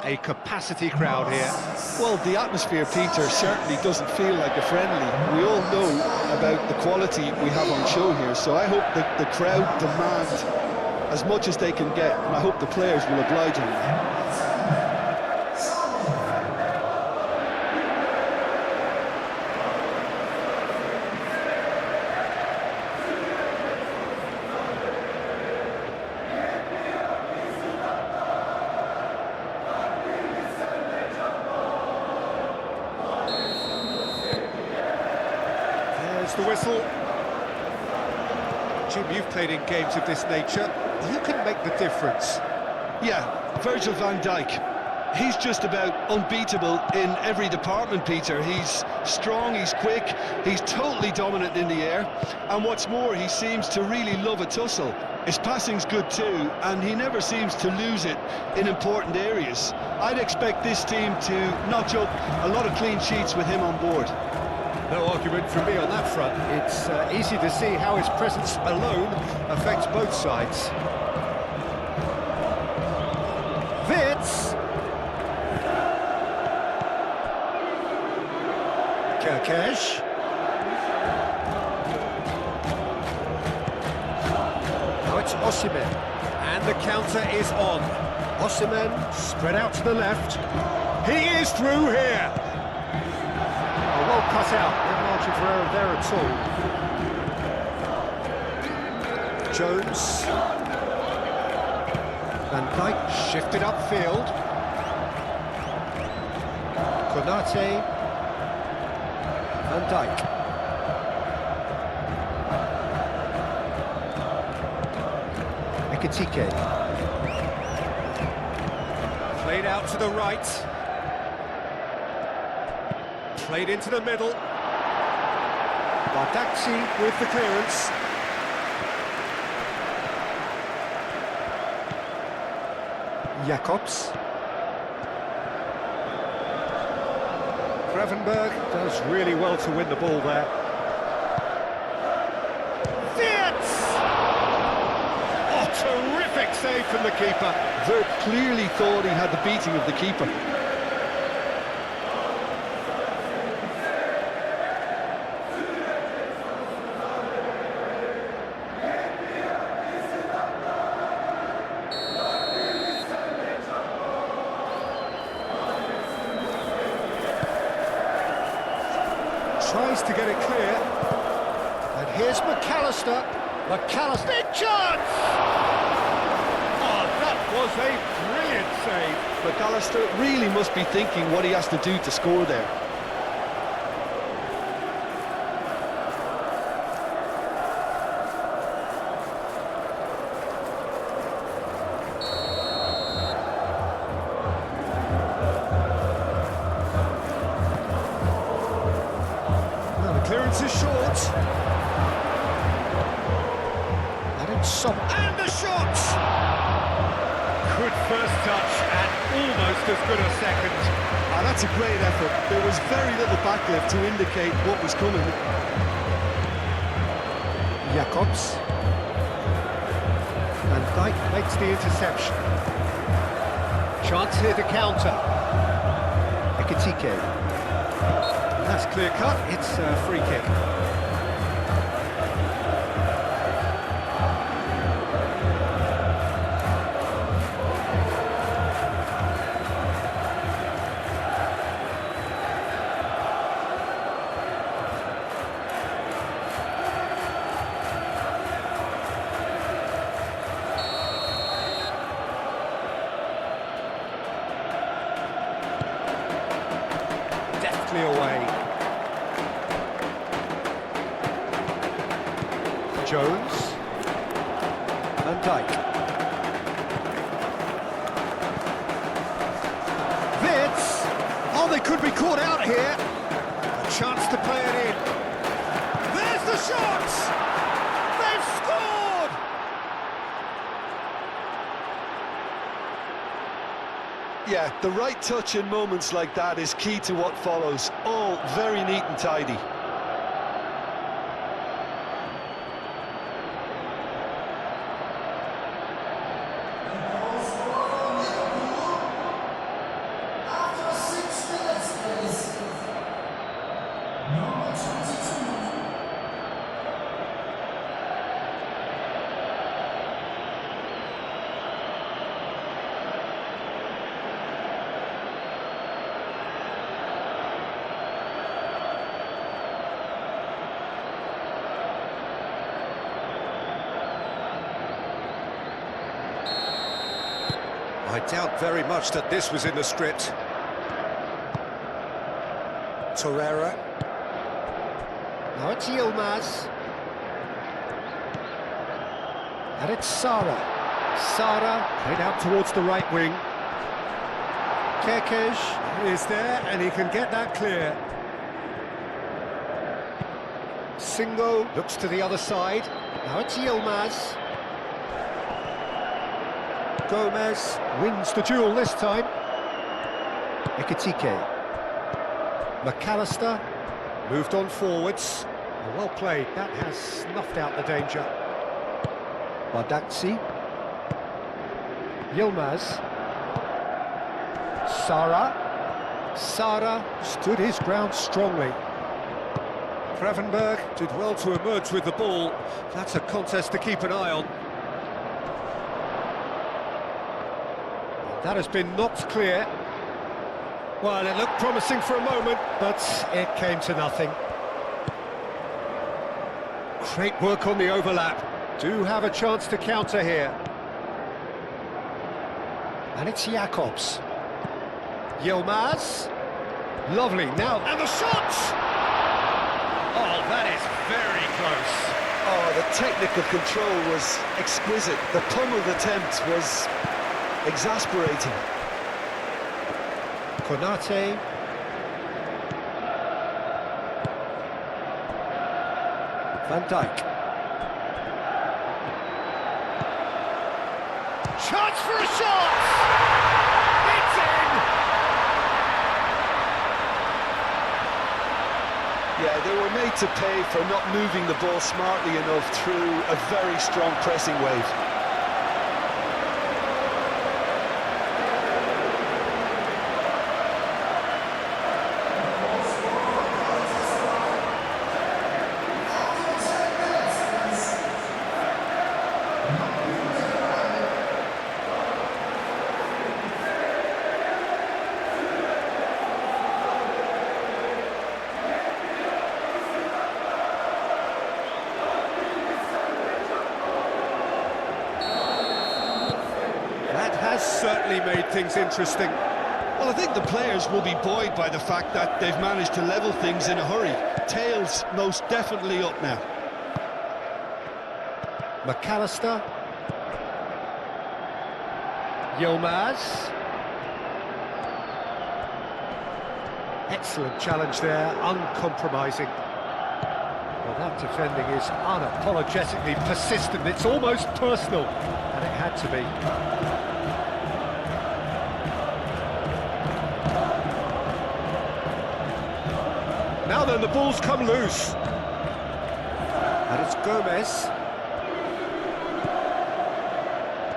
A capacity crowd here. Well, the atmosphere, Peter, certainly doesn't feel like a friendly. We all know about the quality we have on show here, so I hope that the crowd demand as much as they can get, and I hope the players will oblige on that. The whistle. Jim, you've played in games of this nature. Who can make the difference? Yeah, Virgil van Dijk. He's just about unbeatable in every department, Peter. He's strong, he's quick, he's totally dominant in the air, and what's more, he seems to really love a tussle. His passing's good too, and he never seems to lose it in important areas. I'd expect this team to notch up a lot of clean sheets with him on board. No argument from me on that front. It's easy to see how his presence alone affects both sides. Wits! Kerkesh. Now it's Osimhen. And the counter is on. Osimhen spread out to the left. He is through here! Well cut out, no margin for error there at all. Jones. Van Dijk shifted upfield. Konate. Van Dijk. Ekitike. Played out to the right. Played into the middle. Bardaxi with the clearance. Jacobs. Gravenberg does really well to win the ball there. Fitz! Oh, terrific save from the keeper. Vert clearly thought he had the beating of the keeper. Tries to get it clear. And here's McAllister. McAllister, big chance! Oh, that was a brilliant save. McAllister really must be thinking what he has to do to score there. Clearance is short. And it's some. And the shot! Good first touch and almost as good a second. Ah, that's a great effort. There was very little backlift to indicate what was coming. Jacobs. Van Dijk makes the interception. Chance here to counter. Ekitike. That's clear cut, it's a free kick. Deftly away. Jones. Van Dijk. Wits. Oh, they could be caught out here. A chance to play it in. There's the shot! They've scored! Yeah, the right touch in moments like that is key to what follows. All very neat and tidy. Doubt very much that this was in the script. Torreira. Now it's Yilmaz. And it's Sara. Sara played out towards the right wing. Kekej is there and he can get that clear. Singo looks to the other side. Now it's Yilmaz. Gomez wins the duel this time. Ekitike. McAllister moved on forwards. Well played, that has snuffed out the danger. Bardakci. Yilmaz. Sara stood his ground strongly. Gravenberg did well to emerge with the ball. That's a contest to keep an eye on. That has been knocked clear. Well, it looked promising for a moment, but it came to nothing. Great work on the overlap. Do have a chance to counter here. And it's Jakobs. Yilmaz. Lovely, now, and the shot! Oh, that is very close. Oh, the technical control was exquisite. The pummeled attempt was exasperating. Konate. Van Dijk. Chance for a shot! It's in! Yeah, they were made to pay for not moving the ball smartly enough through a very strong pressing wave. Certainly made things interesting. Well, I think the players will be buoyed by the fact that they've managed to level things in a hurry. Tails most definitely up now. McAllister. Yilmaz. Excellent challenge there, uncompromising. Well, that defending is unapologetically persistent. It's almost personal, and it had to be. Now then, the ball's come loose. And it's Gomez.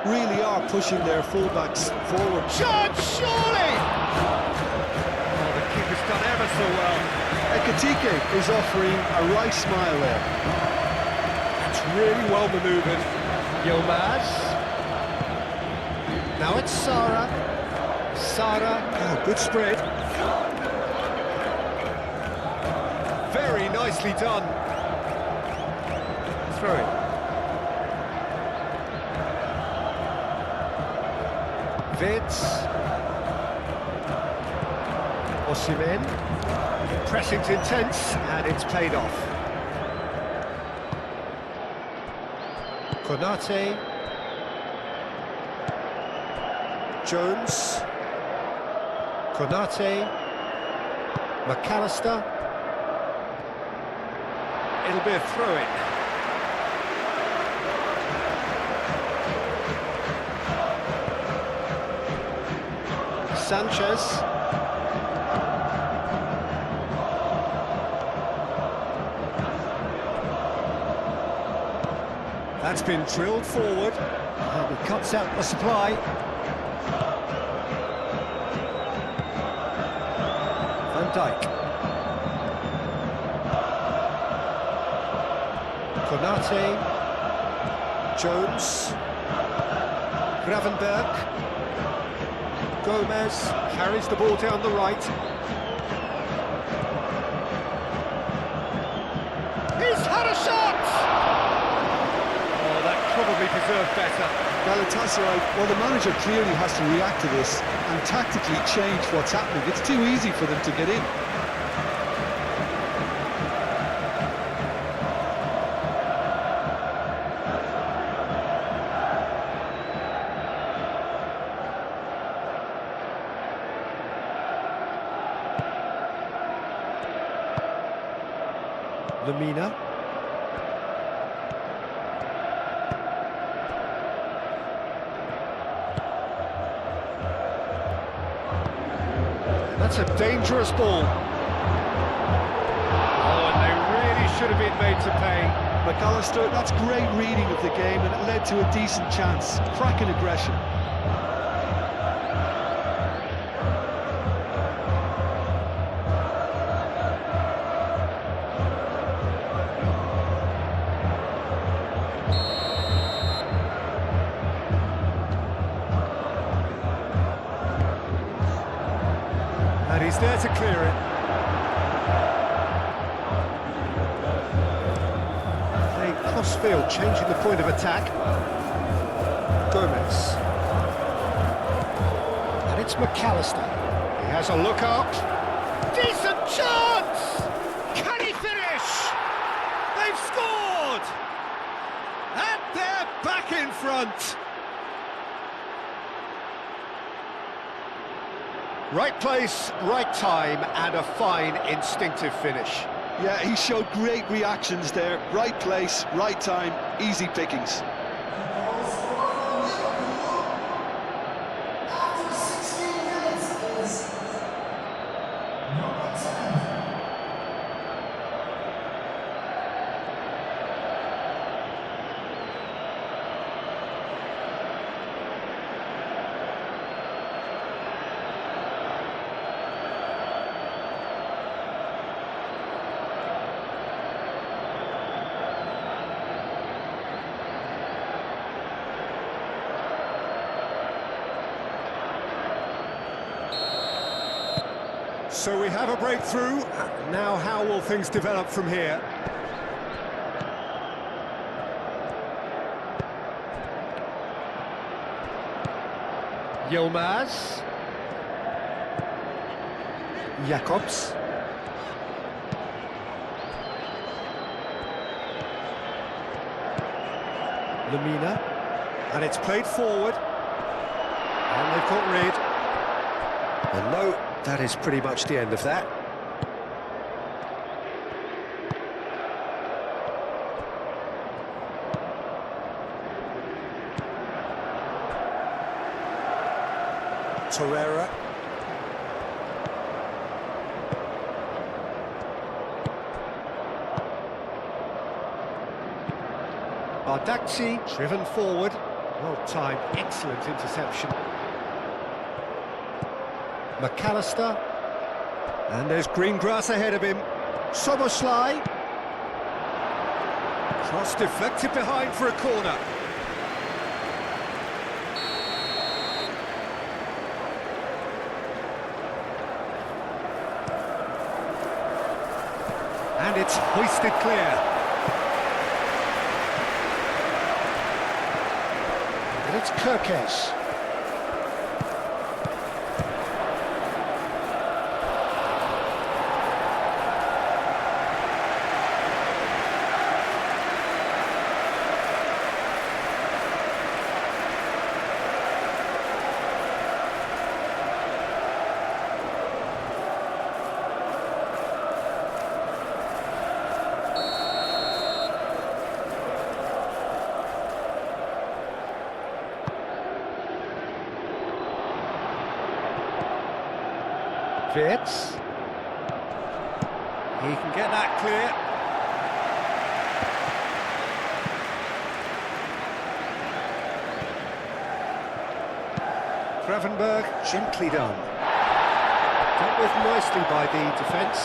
Really are pushing their fullbacks forward. Chance, surely! Oh, the keeper's done ever so well. Ekitike is offering a right smile there. It's really well manoeuvred. Yilmaz. Now it's Sara. Oh, good spread. Very nicely done. Throw it. Vids. Osimhen. Pressing's intense, and it's paid off. Konate. Jones. Konate. McAllister. It'll be a throw-in. Sanchez. That's been drilled forward, and he cuts out the supply. Van Dijk. Konate, Jones, Gravenberg, Gomez carries the ball down the right. He's had a shot! Oh, that probably deserve better. Galatasaray, well, the manager clearly has to react to this and tactically change what's happening. It's too easy for them to get in. Lamina. That's a dangerous ball. Oh, and they really should have been made to pay. McAllister, that's great reading of the game, and it led to a decent chance. Cracking aggression. And he's there to clear it. Playing cross-field, changing the point of attack. Gomez. And it's McAllister. He has a look up. Decent chance! Can he finish? They've scored! And they're back in front. Right place, right time, and a fine instinctive finish. Yeah, he showed great reactions there. Right place, right time, easy pickings. So we have a breakthrough. Now how will things develop from here? Yilmaz. Jacobs. Lamina. And it's played forward. And they've got rid. And no, that is pretty much the end of that. Torreira. Bardacci, driven forward. Well timed, excellent interception. McAllister. And there's green grass ahead of him. Soboslai. Cross deflected behind for a corner. And it's hoisted clear. And it's Kirkesh. Fitz. He can get that clear. Gravenberg, gently done. Dealt with nicely by the defence.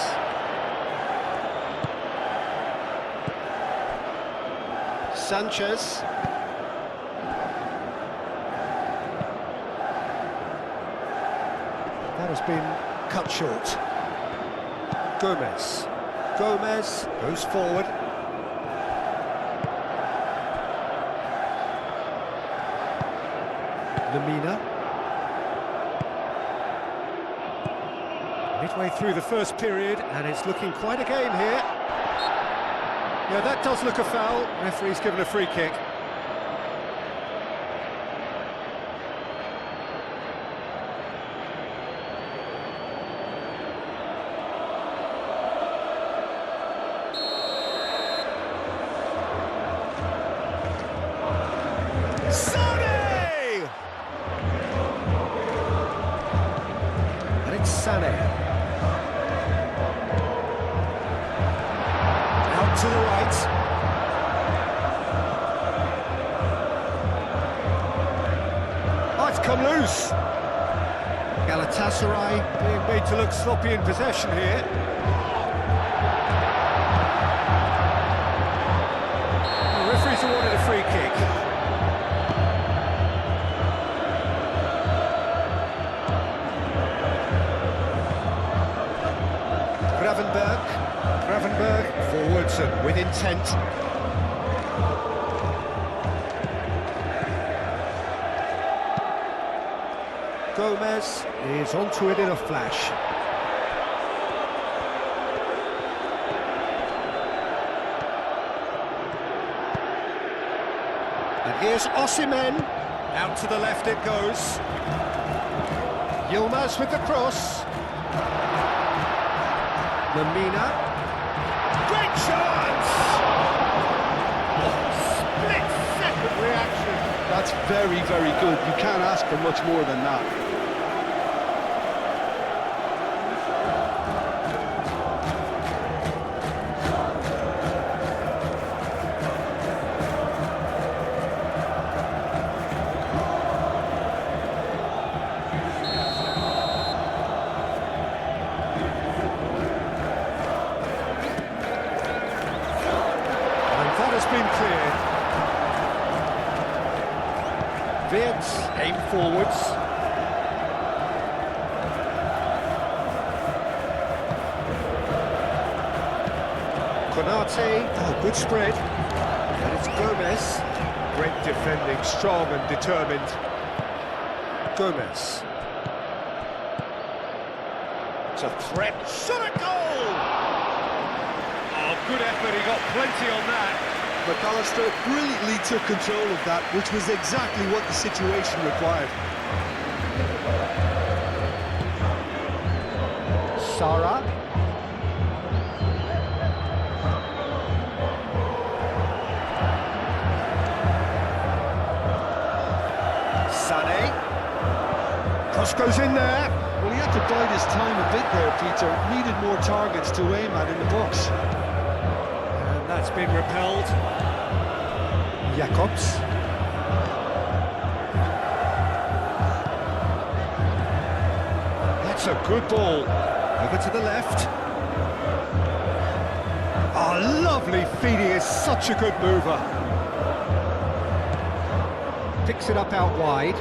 Sanchez. That has been cut short. Gomez. Gomez goes forward. Lemina. Midway through the first period, and it's looking quite a game here. Yeah, that does look a foul. Referee's given a free kick. Sané! And it's Sané. Out to the right. Oh, it's come loose. Galatasaray being made to look sloppy in possession here. The referee's awarded a free kick. Gravenberg forwards and with intent. Gomez is onto it in a flash. And here's Osimhen. Out to the left it goes. Yilmaz with the cross. Lemina. Great chance! Split-second reaction. That's very, very good. You can't ask for much more than that. That has been clear. Wirtz aim forwards. Konate, oh, good spread. And it's Gomez. Great defending, strong and determined. Gomez. It's a threat. Shot a goal! Oh, good effort, he got plenty on that. McAllister brilliantly took control of that, which was exactly what the situation required. Sara. Sané. Cross goes in there. Well, he had to bide his time a bit there, Peter. Needed more targets to aim at in the box. And that's been repelled. Jacobs. That's a good ball. Over to the left. Oh, lovely feed. He is such a good mover. Picks it up out wide.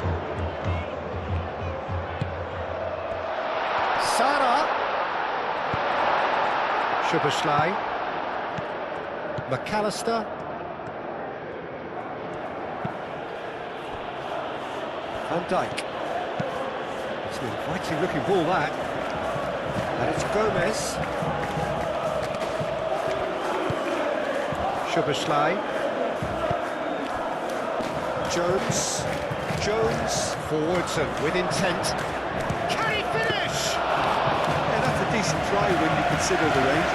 Sara. Szoboszlai. McAllister. Van Dijk. It's an inviting looking ball, that. And it's Gomez. Szoboszlai. Jones. Forwards and with intent. Can he finish? Yeah, that's a decent try when you consider the range.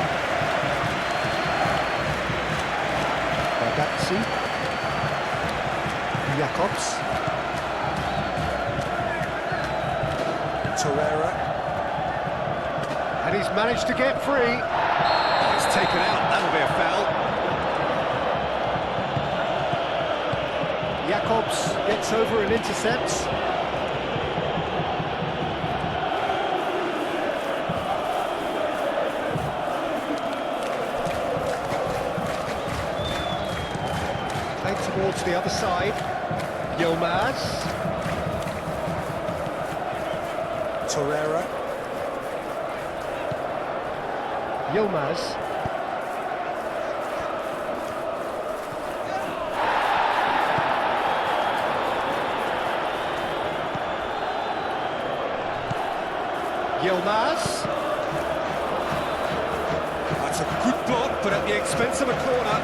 Ragazzi. Jacobs. Torreira. And he's managed to get free. Oh, it's taken out, that'll be a foul. Jacobs gets over and intercepts. Played towards the other side. Yilmaz. Torreira. Yilmaz. Yilmaz. That's a good block, but at the expense of a corner.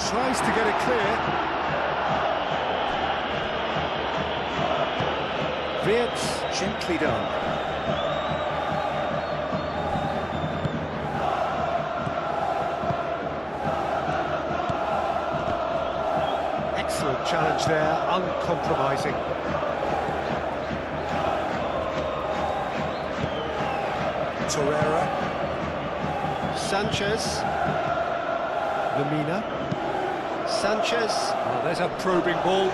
Tries to get it clear. Wirtz, gently done. Excellent challenge there, uncompromising. Torreira. Sanchez. Lamina. Sanchez. Oh, there's a probing ball.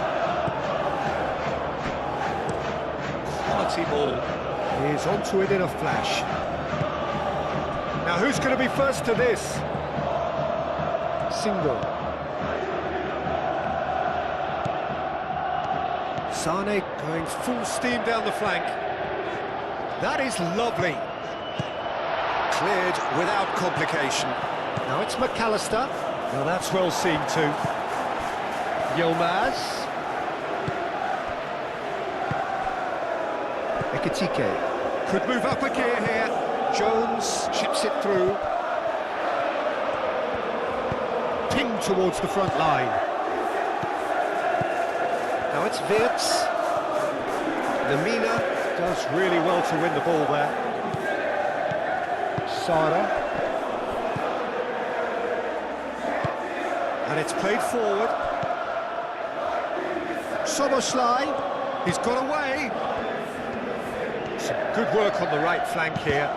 Quality ball. He's onto it in a flash. Now who's going to be first to this? Single. Sane going full steam down the flank. That is lovely. Cleared without complication. Now it's McAllister. Now that's well seen too. Yilmaz. Ekitike. Could move up a gear here. Jones chips it through. Ping towards the front line. Now it's Wirtz. Lamina does really well to win the ball there. Sara. And it's played forward. Soboslai, he's got away. Some good work on the right flank here.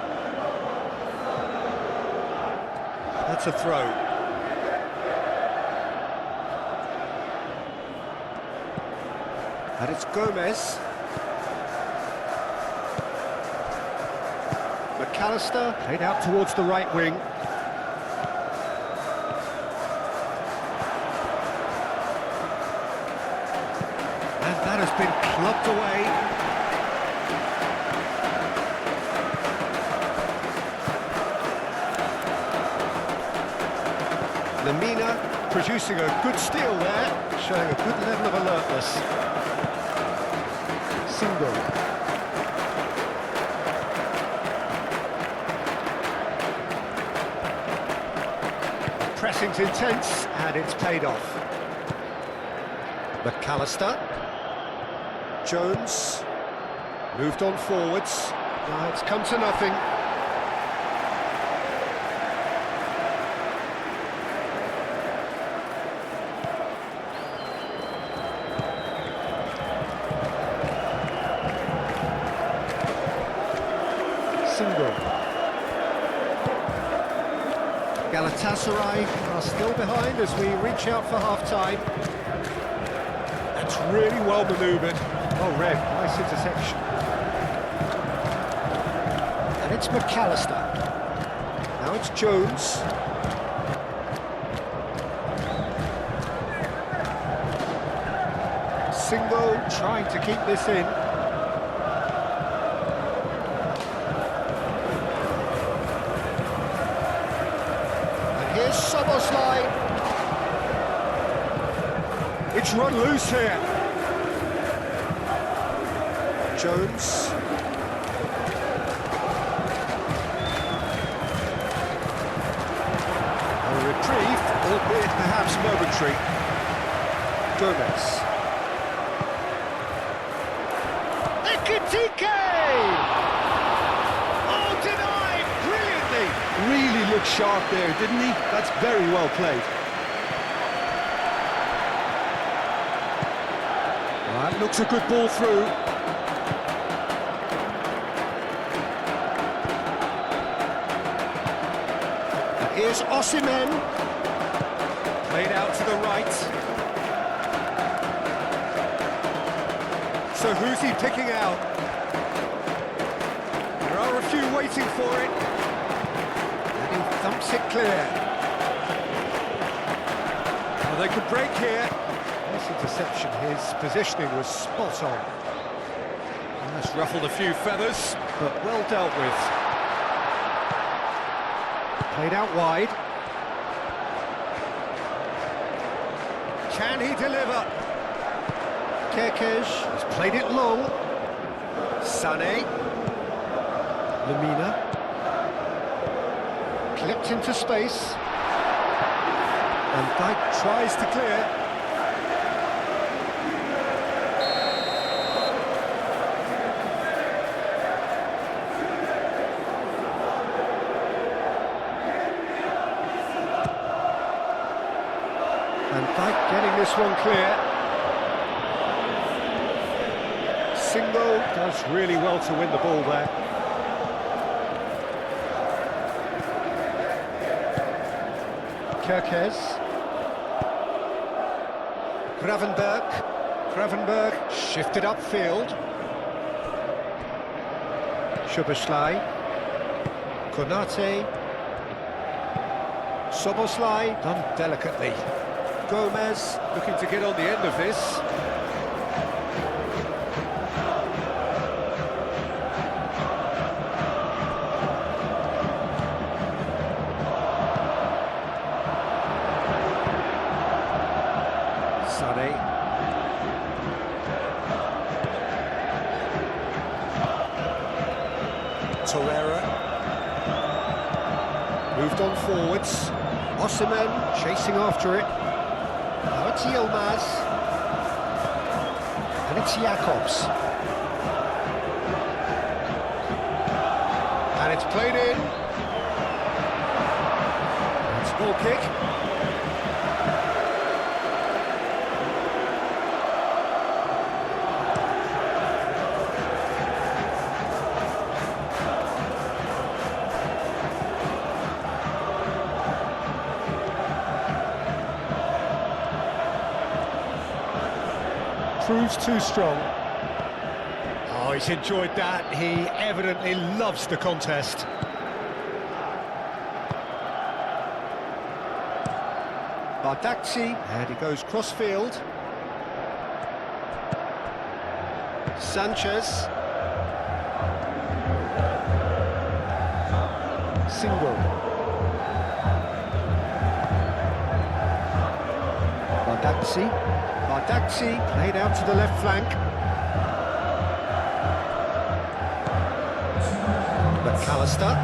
That's a throw. And it's Gomez. McAllister, played out towards the right wing. And that has been clubbed away. Lamina producing a good steal there, showing a good level of alertness. Single. Pressing's intense, and it's paid off. McAllister. Jones. Moved on forwards. Now it's come to nothing. Single. Galatasaray are still behind as we reach out for half-time. That's really well manoeuvred. Oh, Rev, nice interception. And it's McAllister. Now it's Jones. Single trying to keep this in. Here's Soboslai. It's run loose here. Jones. A reprieve, albeit perhaps momentary. Gomez. Ekitike! Oh, denied brilliantly! Really looked sharp there, didn't he? That's very well played. That looks a good ball through. And here's Osimhen. Played out to the right. So who's he picking out? There are a few waiting for it. And he thumps it clear. Well, they could break here. Nice interception. His positioning was spot on. And that's ruffled a few feathers, but well dealt with. Played out wide. Can he deliver? Kerkez has played it long. Sané. Lamina. Clipped into space. And Dijk tries to clear. And Dijk getting this one clear. Singo does really well to win the ball there. Kerkez. Gravenberg shifted upfield. Szoboszlai. Konate. Szoboszlai done delicately. Gomez looking to get on the end of this. Sané. Torreira. Moved on forwards. Osimhen chasing after it. Now it's Yilmaz. And it's Jakobs. And it's played in. It's a goal kick. Proves too strong. Oh, he's enjoyed that. He evidently loves the contest. Bardakci, and he goes cross-field. Sanchez. Single. Bardakci played out to the left flank. McAllister.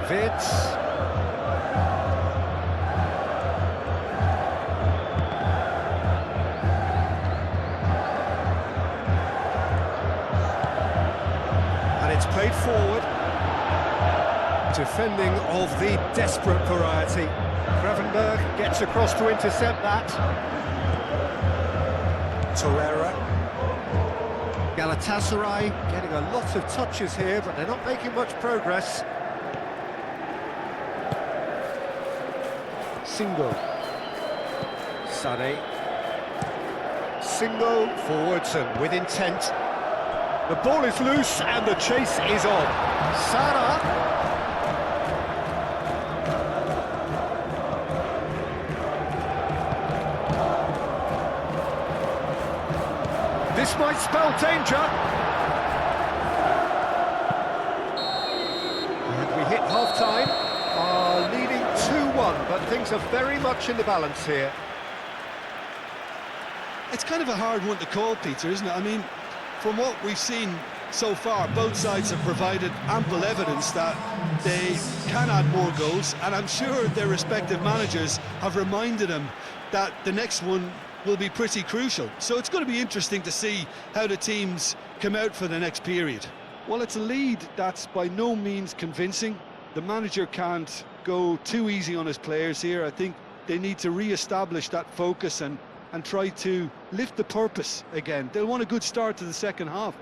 Wirtz. And it's played forward. Defending of the desperate variety. Gravenberg gets across to intercept that. Torreira. Galatasaray getting a lot of touches here, but they're not making much progress. Singo. Sané. Singo forwards and with intent. The ball is loose and the chase is on. Sara. This might spell danger. And we hit half-time, are leading 2-1, but things are very much in the balance here. It's kind of a hard one to call, Peter, isn't it? I mean, from what we've seen so far, both sides have provided ample evidence that they can add more goals, and I'm sure their respective managers have reminded them that the next one will be pretty crucial. So it's going to be interesting to see how the teams come out for the next period. Well, it's a lead that's by no means convincing. The manager can't go too easy on his players here. I think they need to re-establish that focus and try to lift the purpose again. They'll want a good start to the second half.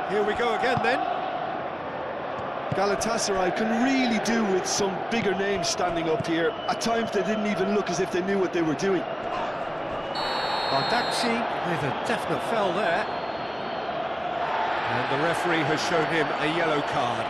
Here we go again then. Galatasaray can really do with some bigger names standing up here. At times they didn't even look as if they knew what they were doing. Bardacci with a definite foul there. And the referee has shown him a yellow card.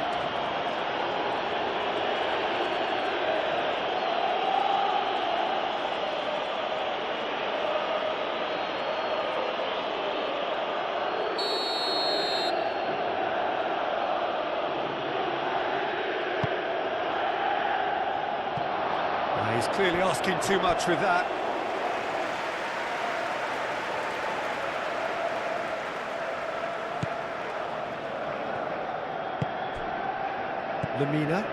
He's clearly asking too much with that. Lemina.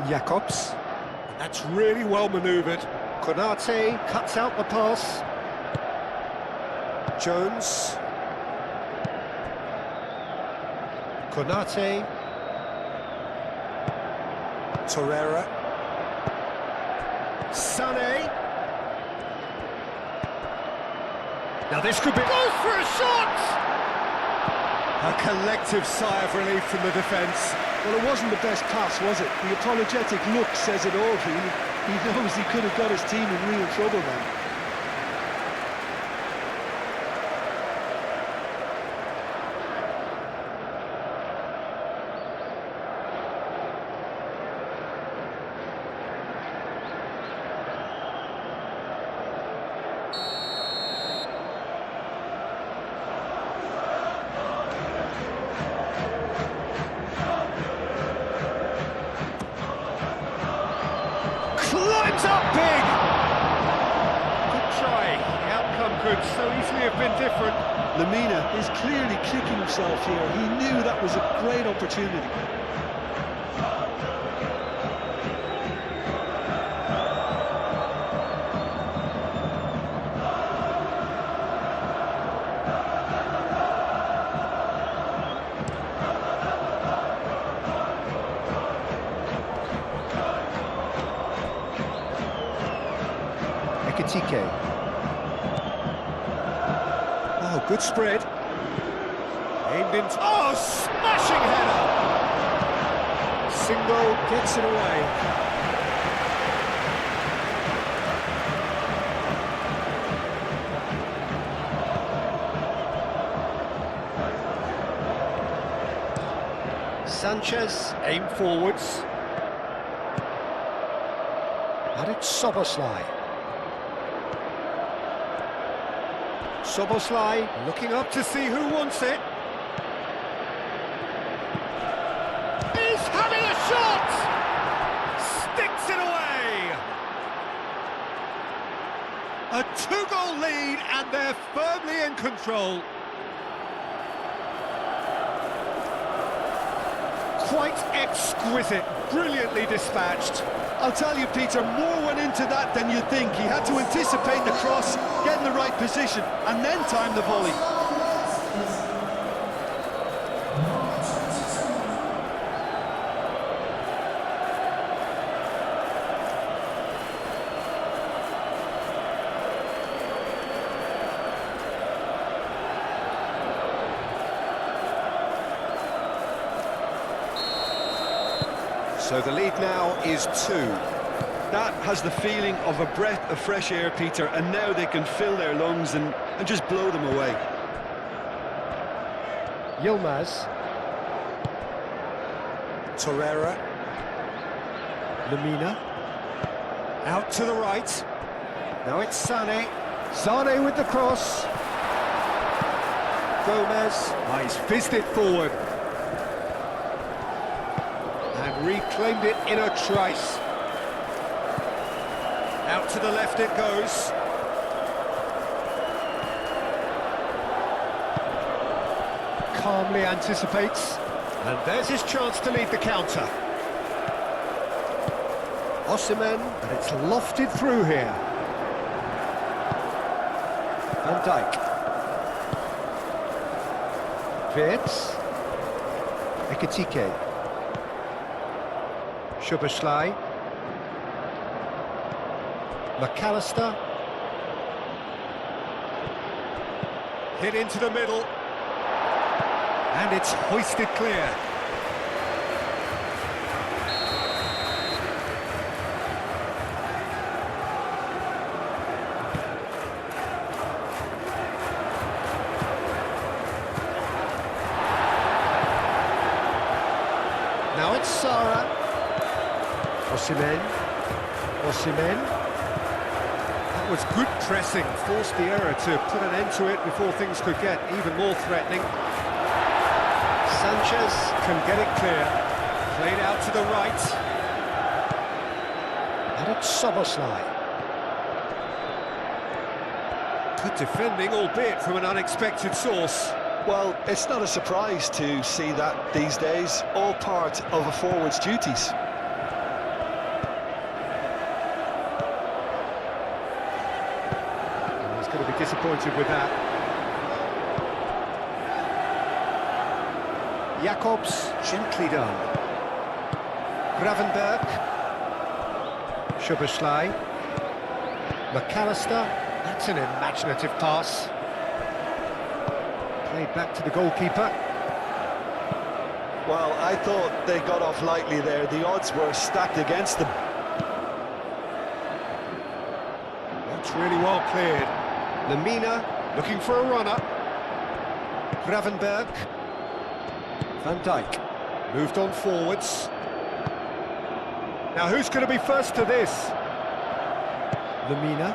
Jacobs. That's really well manoeuvred. Konate cuts out the pass. Jones. Konate. Torreira. Sané. Now this could be... Goes for a shot! A collective sigh of relief from the defence. Well, it wasn't the best pass, was it? The apologetic look says it all, really. He knows he could have got his team in real trouble, man. Climbs up big! Good try. The outcome could so easily have been different. Lemina is clearly kicking himself here. He knew that was a great opportunity. TK. Oh, good spread. Aimed in. Oh, smashing header! Single gets it away. Sanchez aim forwards. And it's Soboslai. Soboslai looking up to see who wants it. He's having a shot! Sticks it away! A two-goal lead and they're firmly in control. Quite exquisite, brilliantly dispatched. I'll tell you, Peter, more went into that than you think. He had to anticipate the cross, get in the right position, and then time the volley. So the lead now is 2. That has the feeling of a breath of fresh air, Peter, and now they can fill their lungs and just blow them away. Yilmaz. Torreira. Lemina. Out to the right. Now it's Sané. Sané with the cross. Gomez. Oh, he's fizzed it forward. And reclaimed it in a trice. Out to the left it goes. Calmly anticipates. And there's his chance to lead the counter. Osimhen, and it's lofted through here. Van Dijk. Wirtz. Ekitike. Szoboszlai. McAllister. Hit into the middle. And it's hoisted clear. Now it's Sara. Osimhen. Osimhen. That was good pressing, forced the error to put an end to it before things could get even more threatening. Sanchez can get it clear. Played out to the right. And it's Szoboszlai. Good defending, albeit from an unexpected source. Well, it's not a surprise to see that these days, all part of a forward's duties. He's going to be disappointed with that. Jacobs, gently done. Gravenberg. Szoboszlai. McAllister. That's an imaginative pass. Played back to the goalkeeper. Well, I thought they got off lightly there. The odds were stacked against them. That's really well cleared. Lemina looking for a runner. Gravenberg. Van Dijk moved on forwards. Now who's going to be first to this? Lemina.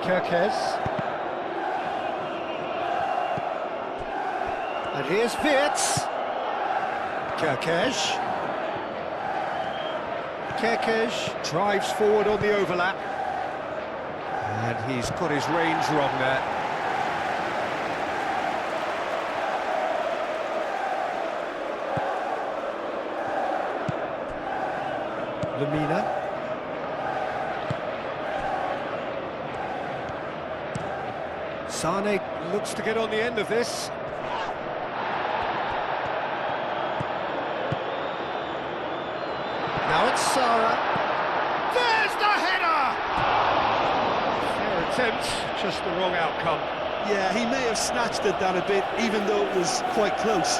Kerkez. And here's Wirtz. Kerkez. Kerkez drives forward on the overlap. And he's got his range wrong there. Lemina. Sane looks to get on the end of this. Now it's Sara. There's the header! Fair attempt, just the wrong outcome. Yeah, he may have snatched at that a bit, even though it was quite close.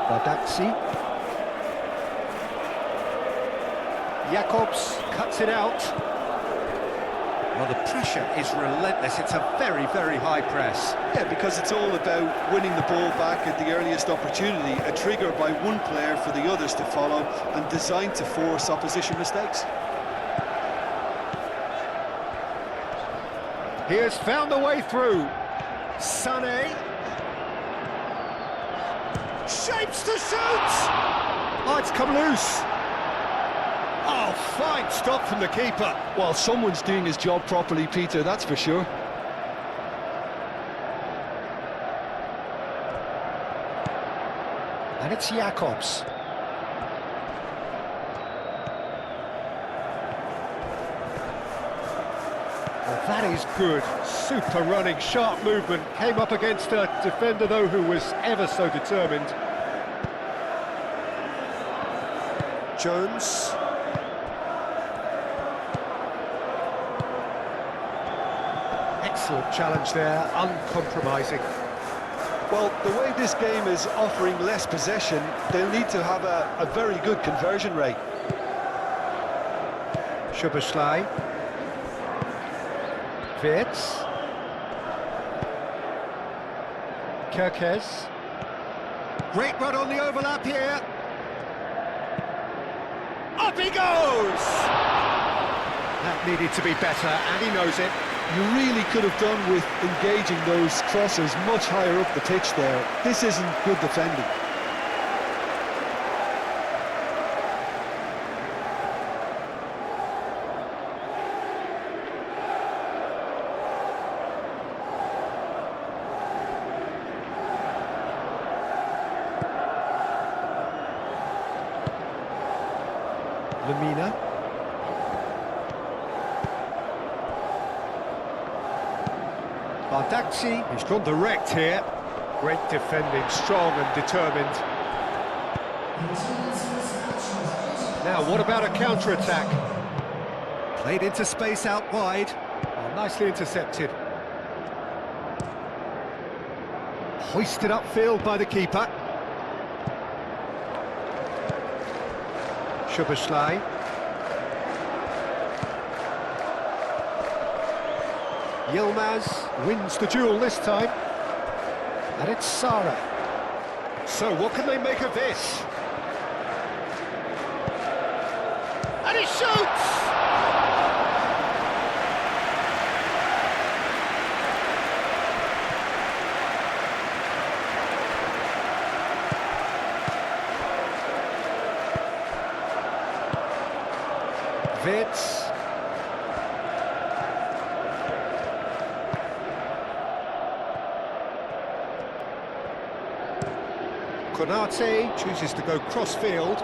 Badaxi. Jacobs cuts it out. Well, the pressure is relentless. It's a very, very high press. Yeah, because it's all about winning the ball back at the earliest opportunity, a trigger by one player for the others to follow, and designed to force opposition mistakes. He has found a way through. Sané. Shapes to shoot! Oh, it's come loose. Oh, fine stop from the keeper. Well, someone's doing his job properly, Peter, that's for sure. And it's Jacobs. Well, that is good. Super running, sharp movement. Came up against a defender, though, who was ever so determined. Jones. Excellent challenge there, uncompromising. Well, the way this game is offering less possession, they'll need to have a very good conversion rate. Szoboszlai. Wirtz. Kerkez. Great run on the overlap here. Up he goes! That needed to be better, and he knows it. You really could have done with engaging those crosses much higher up the pitch there. This isn't good defending. Lemina. Badaxi, he's gone direct here. Great defending, strong and determined. Now, what about a counter-attack? Played into space out wide. Oh, nicely intercepted. Hoisted upfield by the keeper. Szoboszlai. Yilmaz wins the duel this time. And it's Sara. So what can they make of this? And he shoots! Wits. Konate chooses to go cross-field.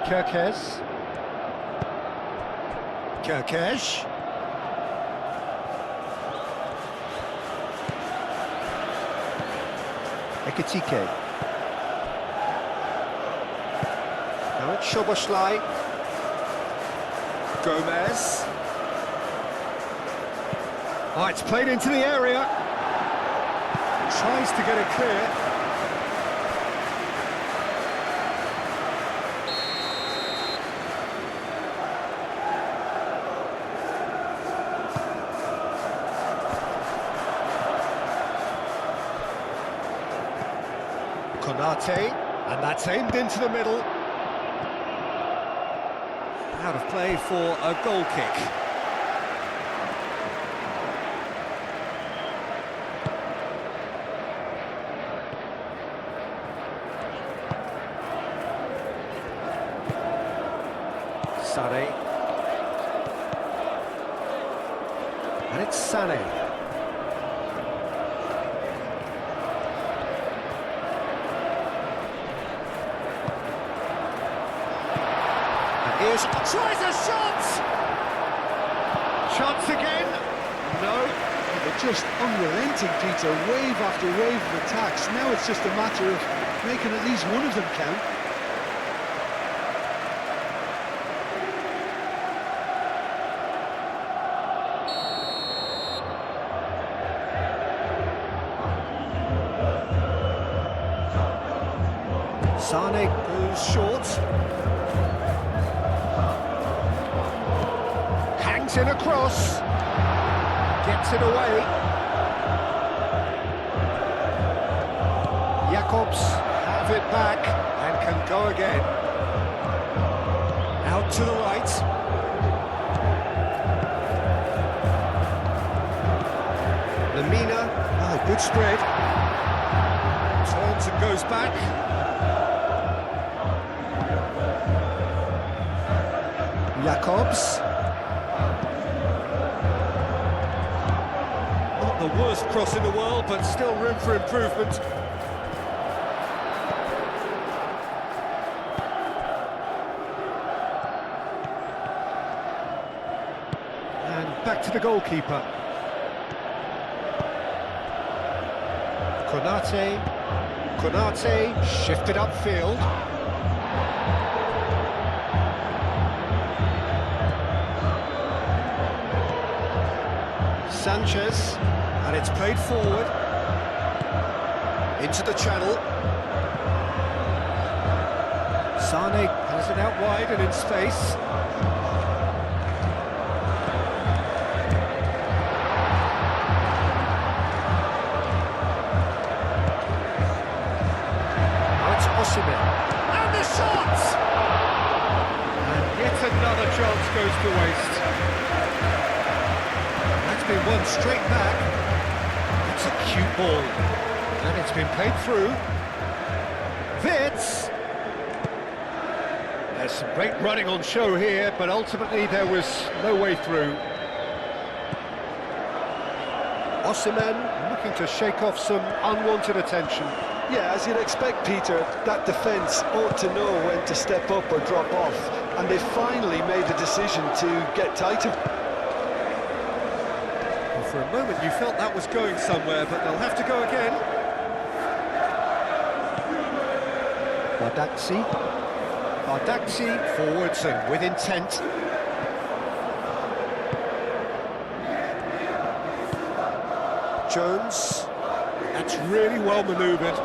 Kerkez. Kerkez. Ekitike. Now it's Szoboszlai. Gomez. Oh, it's played into the area. Tries to get it clear. Konate, and that's aimed into the middle. Out of play for a goal kick. Sane. And it's Sane. Tries a shot! Chance again? No. They're just unrelenting, Peter. Wave after wave of attacks. Now it's just a matter of making at least one of them count. Sane goes short. In across, gets it away. Jakobs have it back and can go again. Out to the right. Lemina, oh, good spread. Turns and goes back. Jakobs. The worst cross in the world, but still room for improvement. And back to the goalkeeper. Konate shifted upfield. Sanchez. And it's played forward, into the channel. Sane has it out wide and in space. Now it's Osimhen. And the shot! And yet another chance goes to waste. That's been won straight back. It's a cute ball, and it's been played through. Wits! There's some great running on show here, but ultimately there was no way through. Osimhen looking to shake off some unwanted attention. Yeah, as you'd expect, Peter, that defence ought to know when to step up or drop off, and they finally made the decision to get tighter. For a moment you felt that was going somewhere, but they'll have to go again. Bardakci forwards and with intent. Jones. That's really well manoeuvred.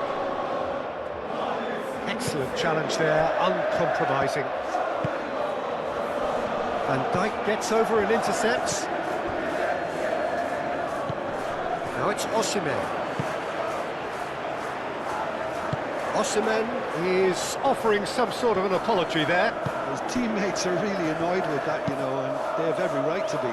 Excellent challenge there, uncompromising. Van Dijk gets over and intercepts. Now it's Osimhen. Osimhen is offering some sort of an apology there. His teammates are really annoyed with that, you know, and they have every right to be.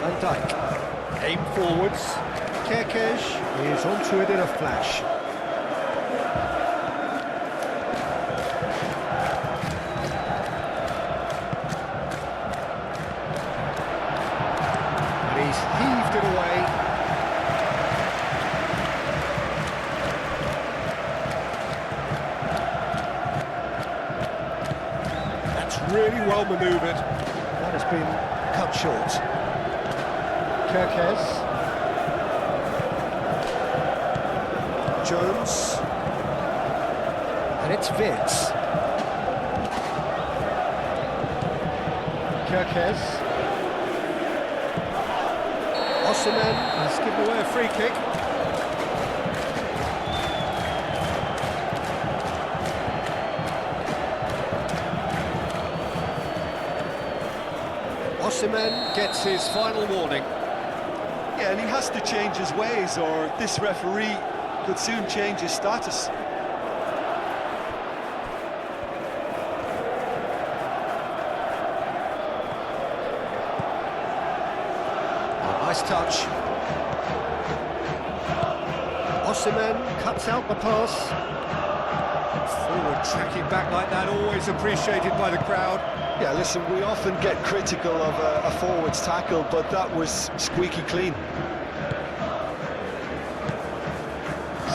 Van Dijk, aim forwards. Kerkez is onto it in a flash. And he's heaved it away. That's really well manoeuvred. That has been cut short. Kerkez. Jones. And it's Vince. Kerkez. Osimhen has given away a free kick. Osimhen gets his final warning. Yeah, and he has to change his ways, or this referee could soon change his status. Nice touch. Osimhen cuts out the pass. Forward tracking back like that, always appreciated by the crowd. Yeah, listen, we often get critical of a forward's tackle, but that was squeaky clean.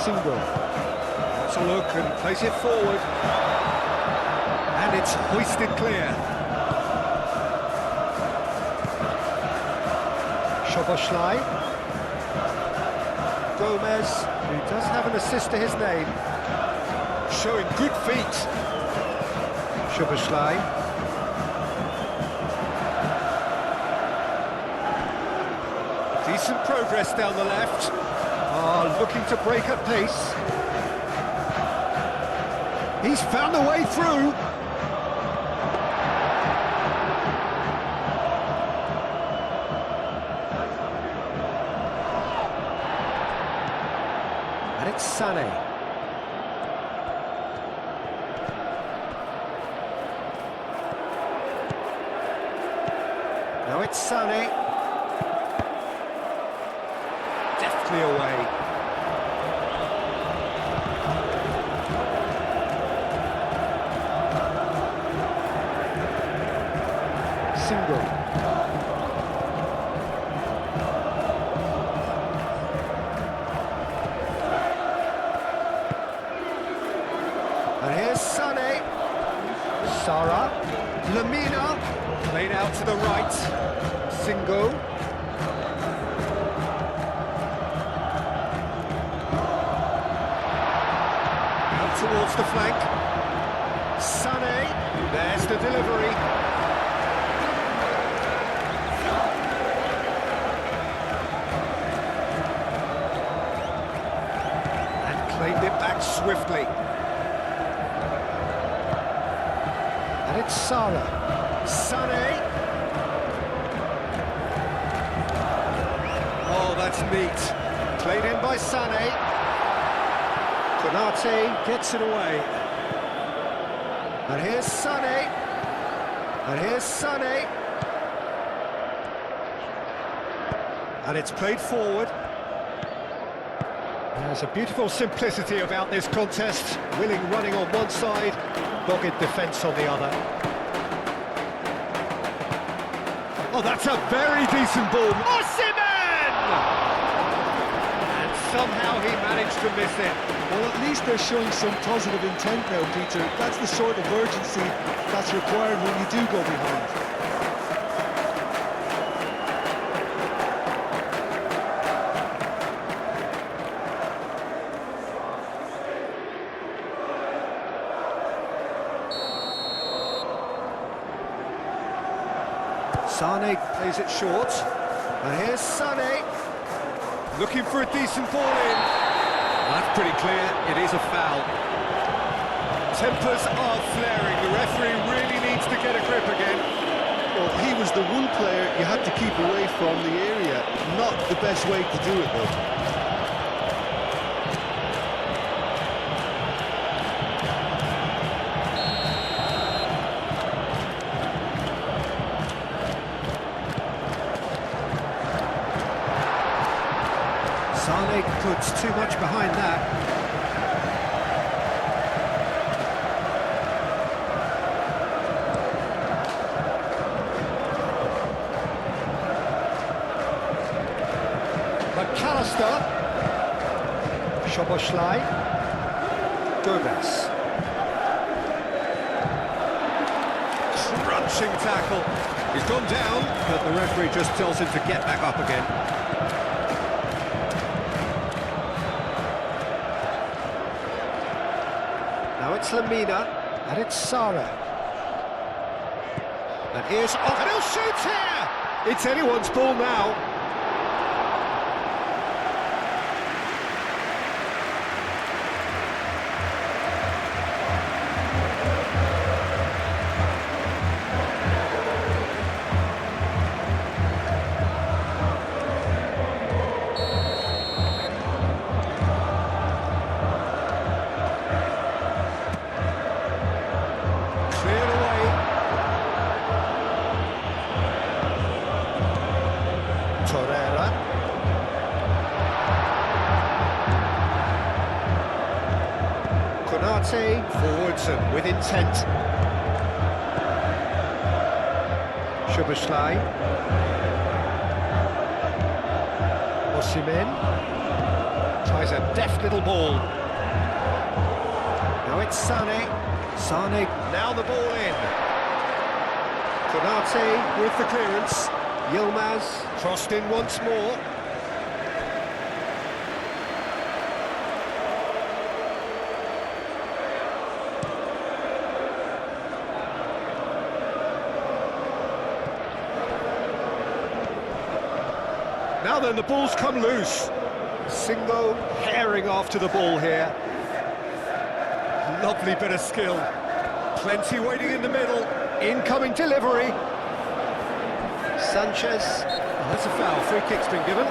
Single. That's a look and plays it forward. And it's hoisted clear. Szoboszlai. Gomez, who does have an assist to his name. Showing good feet. Szoboszlai. Decent progress down the left. Looking to break at pace. He's found a way through. And it's Sané. Now it's Sané. Deftly away. Single. And here's Sané. Sara. Lamina. Played out to the right. Single. Out towards the flank. Sané. There's the delivery. Claimed it back swiftly. And it's Sara. Sané. Oh, that's neat. Played in by Sané. Konate gets it away. And here's Sané. And here's Sané. And it's played forward. There's a beautiful simplicity about this contest. Willing running on one side, dogged defence on the other. Oh, that's a very decent ball. Osimhen! And somehow he managed to miss it. Well, at least they're showing some positive intent now, Peter. That's the sort of urgency that's required when you do go behind. Sane plays it short. And here's Sane. Looking for a decent ball in. That's pretty clear, it is a foul. Tempers are flaring, the referee really needs to get a grip again. Well, he was the one player you had to keep away from the area. Not the best way to do it, though. Sane puts too much behind that. McAllister. Szoboszlai. Gomez. Crunching tackle. He's gone down, but the referee just tells him to get back up again. Now it's Lamina, and it's Sara. And here's off, and he'll shoot here! It's anyone's ball now. Torreira. Konate forwards and with intent. Szoboszlai. Osimhen tries a deft little ball. Now it's Sane. Sane, now the ball in. Konate with the clearance. Yilmaz crossed in once more. Now then, the ball's come loose. Singo herring after the ball here. Lovely bit of skill. Plenty waiting in the middle. Incoming delivery. Sanchez, oh, that's a foul, free kick's been given.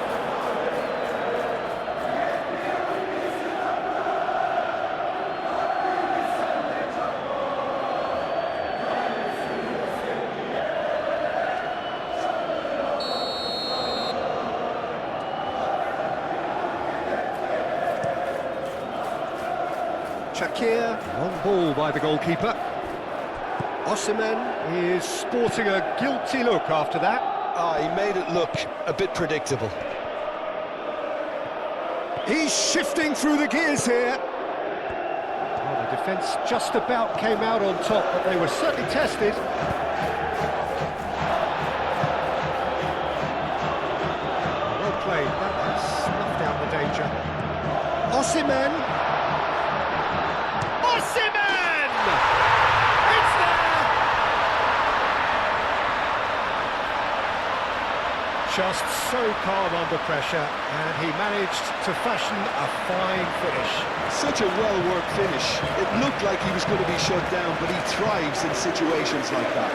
Shakir, long ball by the goalkeeper. Osimhen is sporting a guilty look after that. He made it look a bit predictable. He's shifting through the gears here. Well, the defence just about came out on top, but they were certainly tested. Well played, that has snuffed out the danger. Osimhen! Osimhen! It's there! Just so calm under pressure, and he managed to fashion a fine finish. Such a well-worked finish. It looked like he was going to be shut down, but he thrives in situations like that.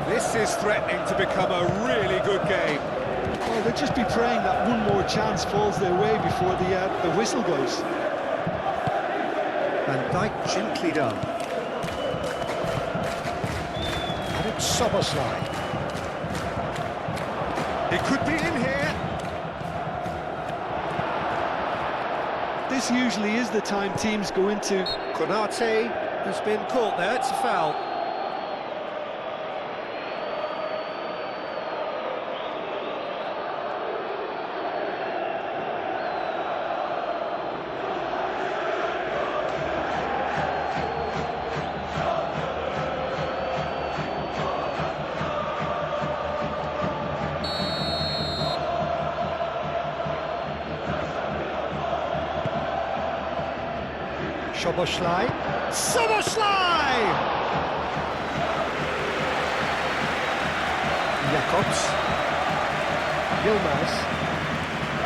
This is threatening to become a really good game. Well, they'll just be praying that one more chance falls their way before the whistle goes. Van Dijk gently done. And it's Szoboszlai. It could be in here. This usually is the time teams go into. Konate has been caught there, it's a foul. Soboslai. Soboslai! Jakobs. Yilmaz.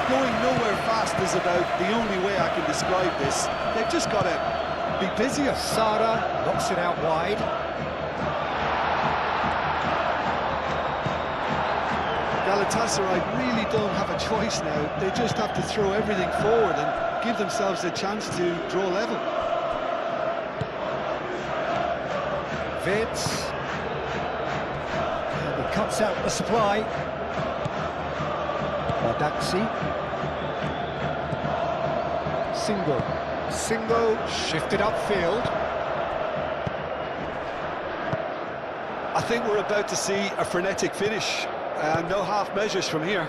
Going nowhere fast is about the only way I can describe this. They've just got to be busier. Sara knocks it out wide. Galatasaray really don't have a choice now. They just have to throw everything forward and give themselves a chance to draw level. Vince. And he cuts out the supply. Badaxi. Singo shifted upfield. I think we're about to see a frenetic finish. No half measures from here.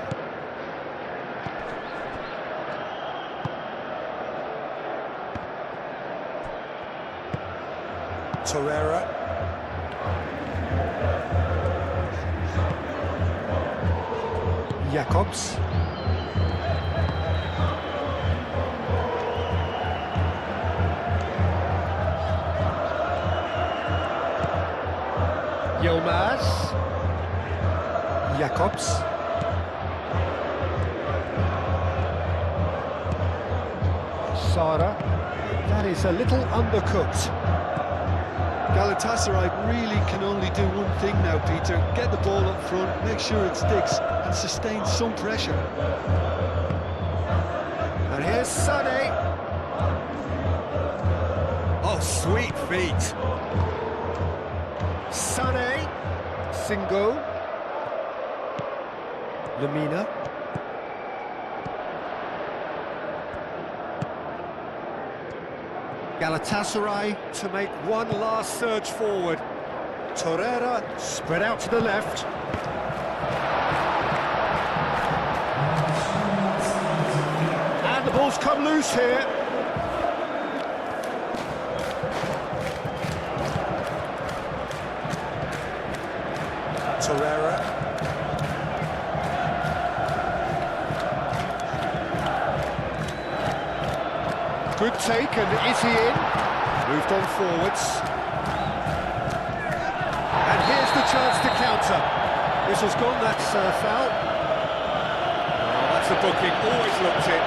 Torreira. Jakobs. Yilmaz. Jakobs. Sara. That is a little undercooked. Galatasaray really can only do one thing now, Peter. Get the ball up front, make sure it sticks, and sustain some pressure. And here's Sané. Oh, sweet feet. Sané. Singo. Lamina. Galatasaray to make one last surge forward. Torreira spread out to the left. And the ball's come loose here. Torreira. Good take, and is he in? Moved on forwards. And here's the chance to counter. Whistle's gone, that's foul. Oh, that's a booking, always looked in.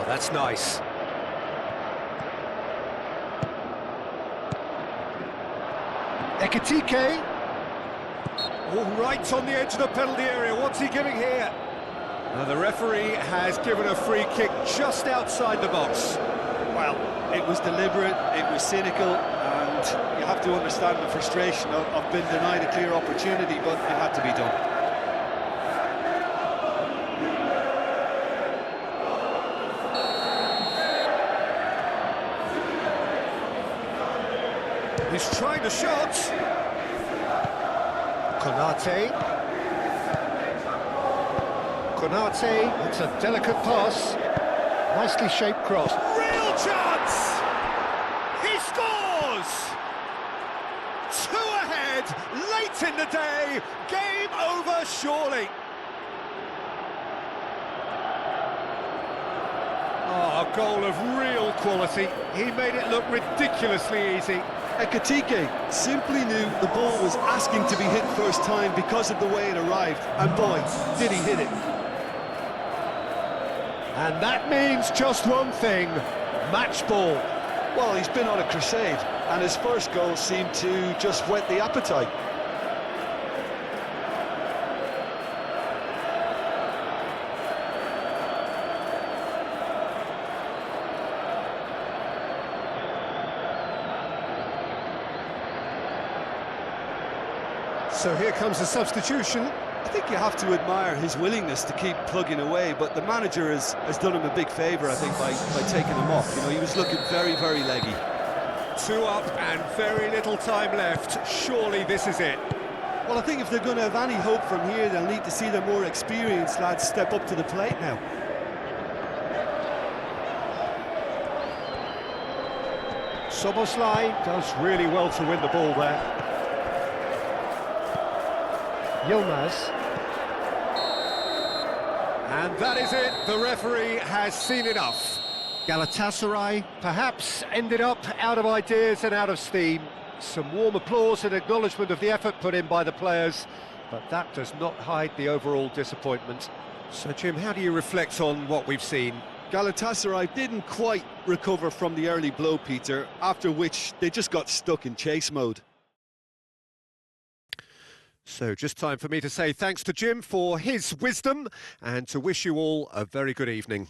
That's nice. Ekitike. All right on the edge of the penalty area. What's he giving here? Now the referee has given a free kick just outside the box. Well, it was deliberate, it was cynical, and you have to understand the frustration of being denied a clear opportunity, but it had to be done. He's trying the shot. Konate. It's a delicate pass. Nicely shaped cross. Real chance! He scores! 2 ahead, late in the day. Game over, surely. Oh, a goal of real quality. He made it look ridiculously easy. Ekitike simply knew the ball was asking to be hit first time because of the way it arrived, and boy, did he hit it. And that means just one thing, match ball. Well, he's been on a crusade, and his first goal seemed to just whet the appetite. So here comes the substitution. I think you have to admire his willingness to keep plugging away, but the manager has done him a big favour, I think, by taking him off. You know, he was looking very, very leggy. Two up and very little time left. Surely this is it. Well, I think if they're going to have any hope from here, they'll need to see the more experienced lads step up to the plate now. Soboslai does really well to win the ball there. Yilmaz. And that is it. The referee has seen enough. Galatasaray perhaps ended up out of ideas and out of steam. Some warm applause and acknowledgement of the effort put in by the players, but that does not hide the overall disappointment. So, Jim, how do you reflect on what we've seen? Galatasaray didn't quite recover from the early blow, Peter, after which they just got stuck in chase mode. So just time for me to say thanks to Jim for his wisdom and to wish you all a very good evening.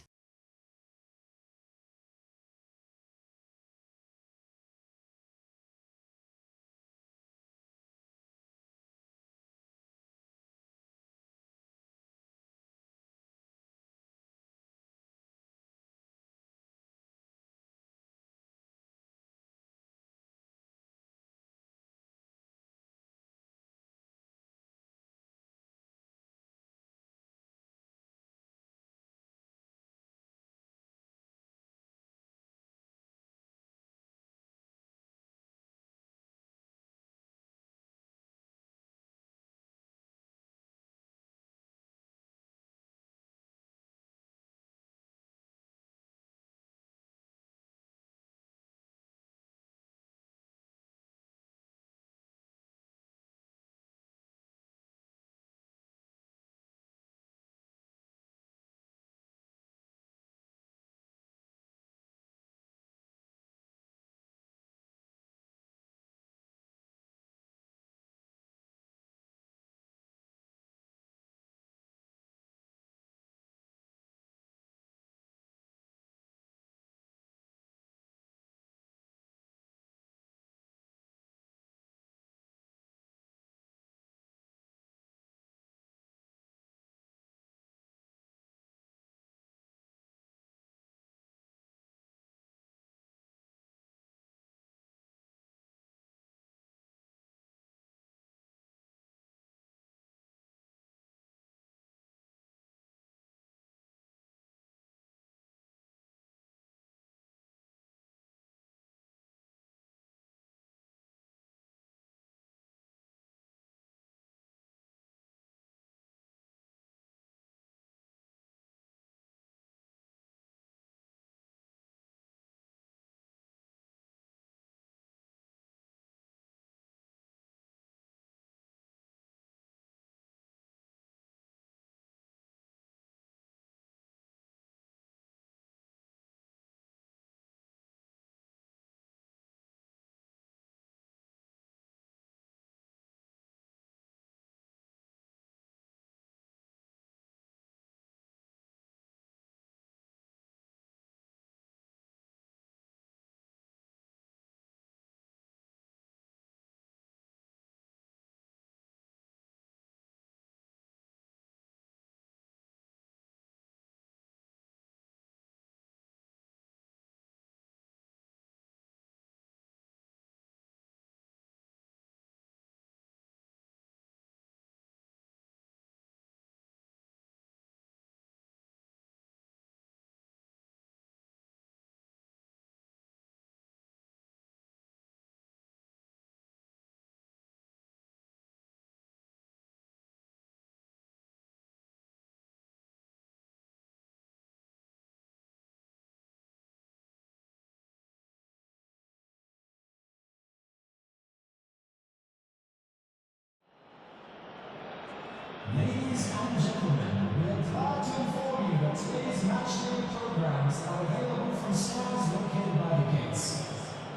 Ladies and gentlemen, we are proud to inform you that today's matchday programs are available from stores located by the gates.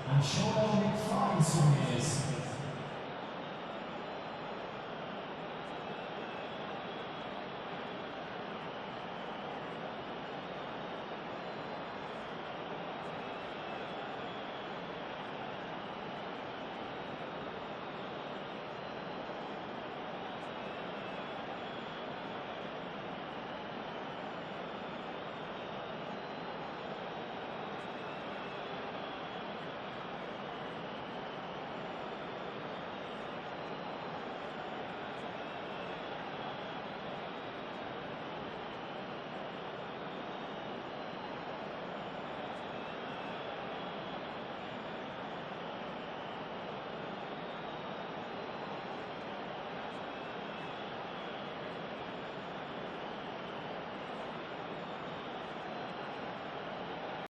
I'm sure they'll make fine souvenirs.